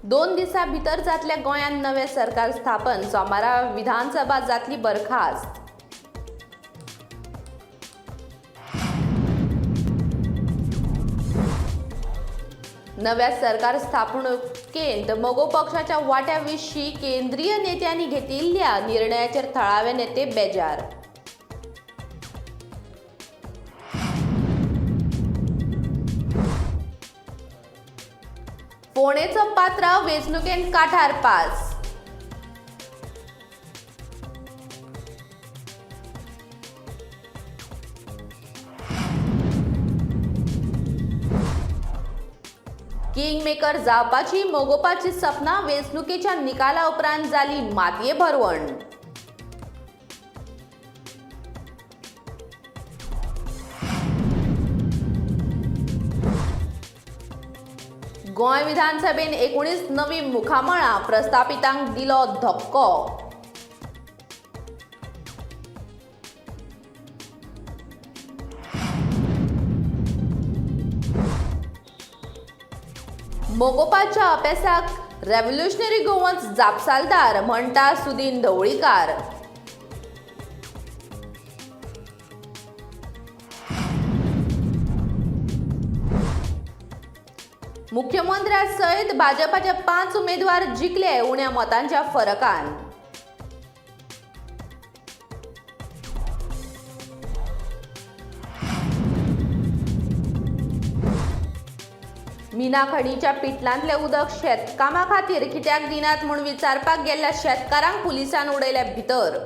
2 दिसा भितर जातल्या गोंयांत नवे सरकार स्थापन. सोमारा विधानसभा जातली बरखास्त. नव्या सरकार स्थापणुकेंत मोगो पक्षाच्या वाट्याविशीं केंद्रीय नेत्यांनी घेतिल्ल्या निर्णयाचेर थळावे नेते बेजार. फोंडेचो पात्रांव वेंचणुकेंत कांठार पास. किंग मेकर जावपाची मोगोवपाची सपनां वेंचणुकेच्या निकाला उपरांत जाली मातये भरवण. गोंय विधानसभेन 19 नवी मुखामळां. प्रस्थापितांक दिलो धक्को. मोगोवपाच्या अभ्यासाक रेव्होल्युशनरी गोवन्स जापसालदार म्हणटा सुदीन ढवळीकार. मुख्यमंत्र्या सयत भाजपाचे 5 उमेदवार जिखले उण्या मतांच्या फरकान. मिना खडीच्या पिटलांतले उदक शेतकामा खातीर कित्याक दिनात म्हूण विचारपाक गेल्ल्या शेतकारांक पुलिसान उडयले भितर.